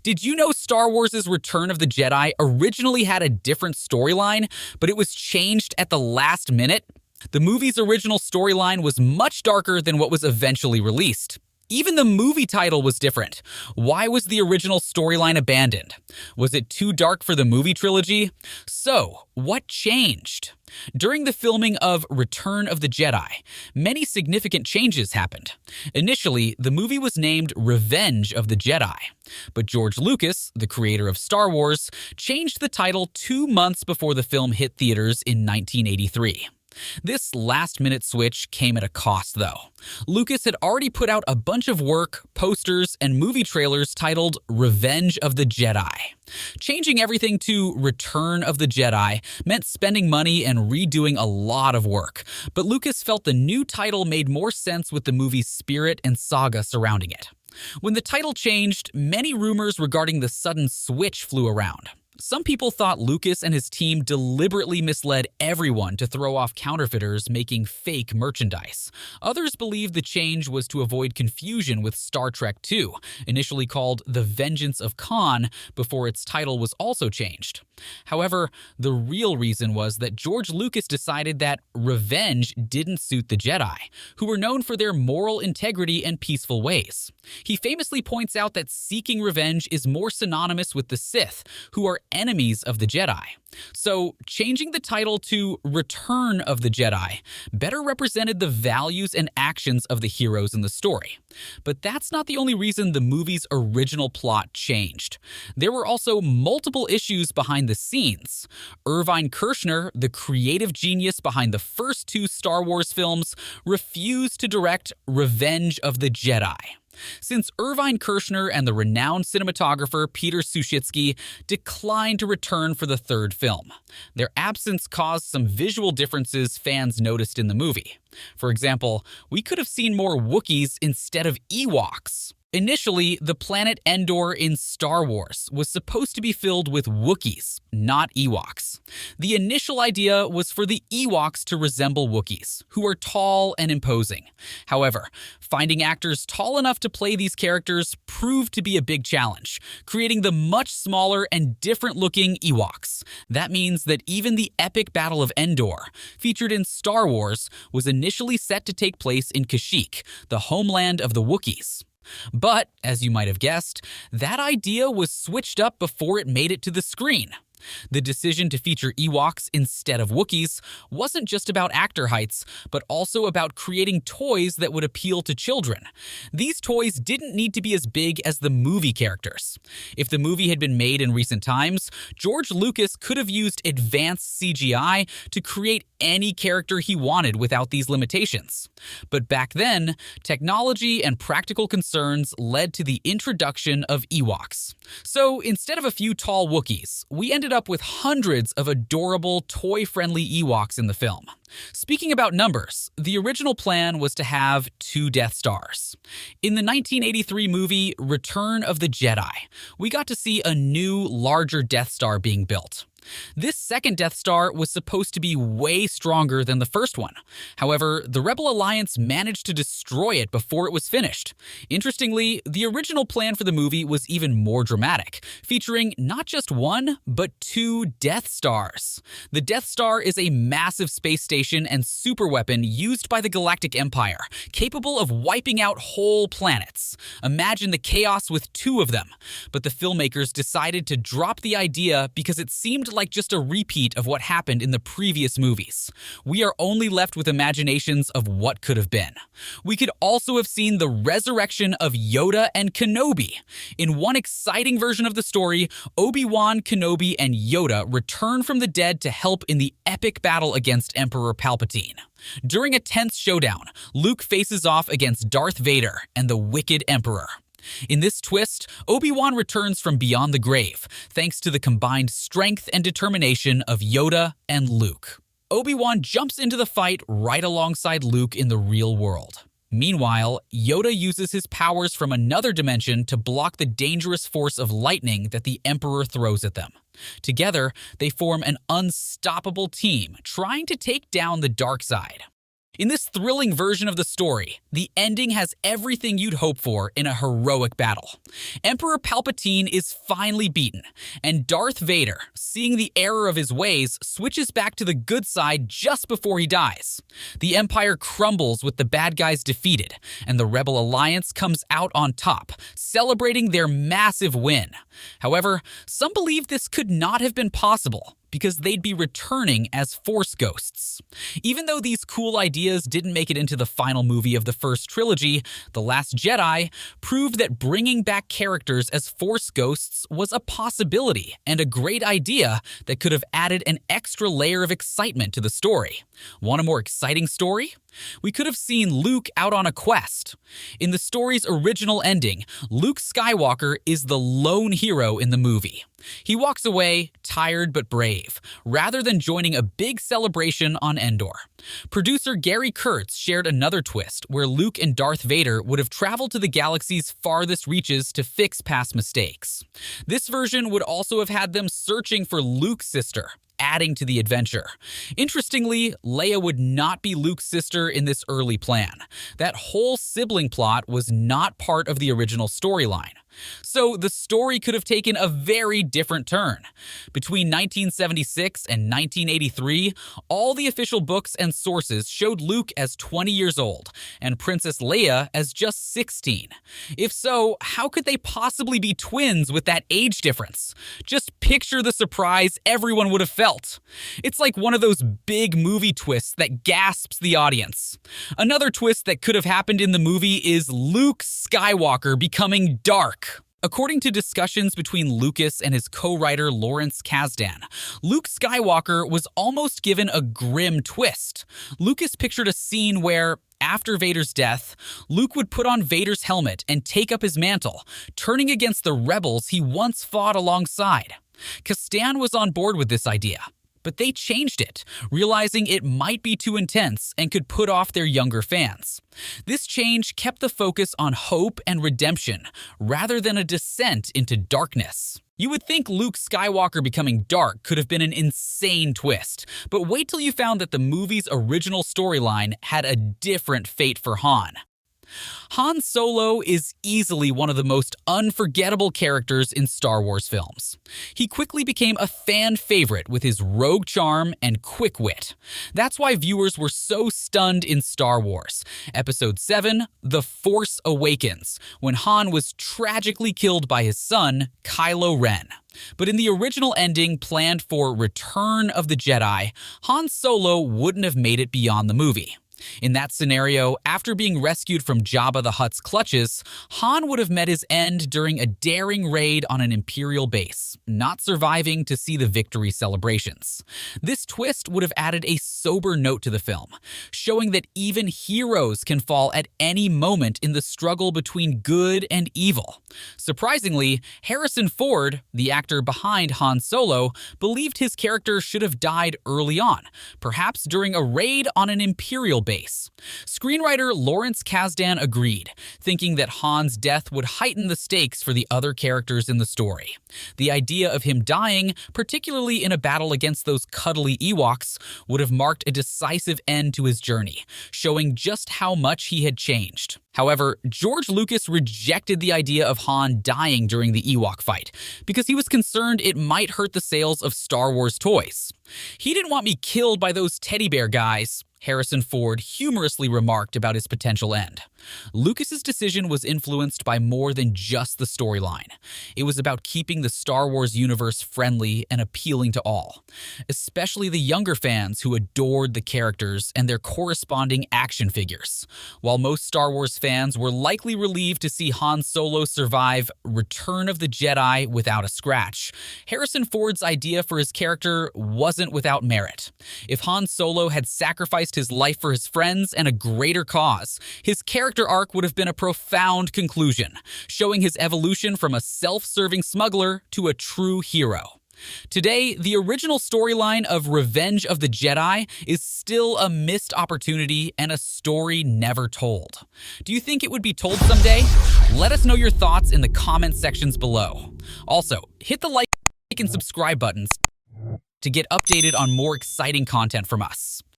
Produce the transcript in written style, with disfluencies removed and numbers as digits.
Did you know Star Wars' Return of the Jedi originally had a different storyline, but it was changed at the last minute? The movie's original storyline was much darker than what was eventually released. Even the movie title was different. Why was the original storyline abandoned? Was it too dark for the movie trilogy? So, what changed? During the filming of Return of the Jedi, many significant changes happened. Initially, the movie was named Revenge of the Jedi, but George Lucas, the creator of Star Wars, changed the title 2 months before the film hit theaters in 1983. This last-minute switch came at a cost, though. Lucas had already put out a bunch of work, posters, and movie trailers titled Revenge of the Jedi. Changing everything to Return of the Jedi meant spending money and redoing a lot of work, but Lucas felt the new title made more sense with the movie's spirit and saga surrounding it. When the title changed, many rumors regarding the sudden switch flew around. Some people thought Lucas and his team deliberately misled everyone to throw off counterfeiters making fake merchandise. Others believed the change was to avoid confusion with Star Trek II, initially called The Vengeance of Khan, before its title was also changed. However, the real reason was that George Lucas decided that revenge didn't suit the Jedi, who were known for their moral integrity and peaceful ways. He famously points out that seeking revenge is more synonymous with the Sith, who are enemies of the Jedi. So, changing the title to Return of the Jedi better represented the values and actions of the heroes in the story. But that's not the only reason the movie's original plot changed. There were also multiple issues behind the scenes. Irvine Kershner, the creative genius behind the first 2 Star Wars films, refused to direct Revenge of the Jedi. Since Irvine Kershner and the renowned cinematographer Peter Suschitzky declined to return for the 3rd film. Their absence caused some visual differences fans noticed in the movie. For example, we could have seen more Wookies instead of Ewoks. Initially, the planet Endor in Star Wars was supposed to be filled with Wookiees, not Ewoks. The initial idea was for the Ewoks to resemble Wookiees, who are tall and imposing. However, finding actors tall enough to play these characters proved to be a big challenge, creating the much smaller and different-looking Ewoks. That means that even the epic Battle of Endor, featured in Star Wars, was initially set to take place in Kashyyyk, the homeland of the Wookiees. But, as you might have guessed, that idea was switched up before it made it to the screen. The decision to feature Ewoks instead of Wookiees wasn't just about actor heights, but also about creating toys that would appeal to children. These toys didn't need to be as big as the movie characters. If the movie had been made in recent times, George Lucas could have used advanced CGI to create any character he wanted without these limitations. But back then, technology and practical concerns led to the introduction of Ewoks. So instead of a few tall Wookiees, we ended up with hundreds of adorable, toy-friendly Ewoks in the film. Speaking about numbers, the original plan was to have 2 Death Stars. In the 1983 movie Return of the Jedi, we got to see a new, larger Death Star being built. This second Death Star was supposed to be way stronger than the first one. However, the Rebel Alliance managed to destroy it before it was finished. Interestingly, the original plan for the movie was even more dramatic, featuring not just 1, but 2 Death Stars. The Death Star is a massive space station and superweapon used by the Galactic Empire, capable of wiping out whole planets. Imagine the chaos with 2 of them. But the filmmakers decided to drop the idea because it seemed like just a repeat of what happened in the previous movies. We are only left with imaginations of what could have been. We could also have seen the resurrection of Yoda and Kenobi. In one exciting version of the story, Obi-Wan, Kenobi, and Yoda return from the dead to help in the epic battle against Emperor Palpatine. During a tense showdown, Luke faces off against Darth Vader and the Wicked Emperor. In this twist, Obi-Wan returns from beyond the grave, thanks to the combined strength and determination of Yoda and Luke. Obi-Wan jumps into the fight right alongside Luke in the real world. Meanwhile, Yoda uses his powers from another dimension to block the dangerous force of lightning that the Emperor throws at them. Together, they form an unstoppable team, trying to take down the dark side. In this thrilling version of the story, the ending has everything you'd hope for in a heroic battle. Emperor Palpatine is finally beaten, and Darth Vader, seeing the error of his ways, switches back to the good side just before he dies. The Empire crumbles with the bad guys defeated, and the Rebel Alliance comes out on top, celebrating their massive win. However, some believe this could not have been possible, because they'd be returning as Force ghosts. Even though these cool ideas didn't make it into the final movie of the first trilogy, The Last Jedi proved that bringing back characters as Force ghosts was a possibility and a great idea that could have added an extra layer of excitement to the story. Want a more exciting story? We could have seen Luke out on a quest. In the story's original ending, Luke Skywalker is the lone hero in the movie. He walks away, tired but brave, rather than joining a big celebration on Endor. Producer Gary Kurtz shared another twist where Luke and Darth Vader would have traveled to the galaxy's farthest reaches to fix past mistakes. This version would also have had them searching for Luke's sister, adding to the adventure. Interestingly, Leia would not be Luke's sister in this early plan. That whole sibling plot was not part of the original storyline. So the story could have taken a very different turn. Between 1976 and 1983, all the official books and sources showed Luke as 20 years old and Princess Leia as just 16. If so, how could they possibly be twins with that age difference? Just picture the surprise everyone would have felt. It's like one of those big movie twists that gasps the audience. Another twist that could have happened in the movie is Luke Skywalker becoming dark. According to discussions between Lucas and his co-writer Lawrence Kasdan, Luke Skywalker was almost given a grim twist. Lucas pictured a scene where, after Vader's death, Luke would put on Vader's helmet and take up his mantle, turning against the rebels he once fought alongside. Kasdan was on board with this idea, but they changed it, realizing it might be too intense and could put off their younger fans. This change kept the focus on hope and redemption, rather than a descent into darkness. You would think Luke Skywalker becoming dark could have been an insane twist, but wait till you found that the movie's original storyline had a different fate for Han. Han Solo is easily one of the most unforgettable characters in Star Wars films. He quickly became a fan favorite with his rogue charm and quick wit. That's why viewers were so stunned in Star Wars, Episode 7, The Force Awakens, when Han was tragically killed by his son, Kylo Ren. But in the original ending planned for Return of the Jedi, Han Solo wouldn't have made it beyond the movie. In that scenario, after being rescued from Jabba the Hutt's clutches, Han would have met his end during a daring raid on an Imperial base, not surviving to see the victory celebrations. This twist would have added a sober note to the film, showing that even heroes can fall at any moment in the struggle between good and evil. Surprisingly, Harrison Ford, the actor behind Han Solo, believed his character should have died early on, perhaps during a raid on an Imperial base. Screenwriter Lawrence Kasdan agreed, thinking that Han's death would heighten the stakes for the other characters in the story. The idea of him dying, particularly in a battle against those cuddly Ewoks, would have marked a decisive end to his journey, showing just how much he had changed. However, George Lucas rejected the idea of Han dying during the Ewok fight because he was concerned it might hurt the sales of Star Wars toys. "He didn't want me killed by those teddy bear guys," Harrison Ford humorously remarked about his potential end. Lucas's decision was influenced by more than just the storyline. It was about keeping the Star Wars universe friendly and appealing to all, especially the younger fans who adored the characters and their corresponding action figures. While most Star Wars fans were likely relieved to see Han Solo survive Return of the Jedi without a scratch, Harrison Ford's idea for his character wasn't without merit. If Han Solo had sacrificed his life for his friends and a greater cause, his character arc would have been a profound conclusion, showing his evolution from a self-serving smuggler to a true hero. Today, the original storyline of Revenge of the Jedi is still a missed opportunity and a story never told. Do you think it would be told someday? Let us know your thoughts in the comment sections below. Also, hit the like and subscribe buttons to get updated on more exciting content from us.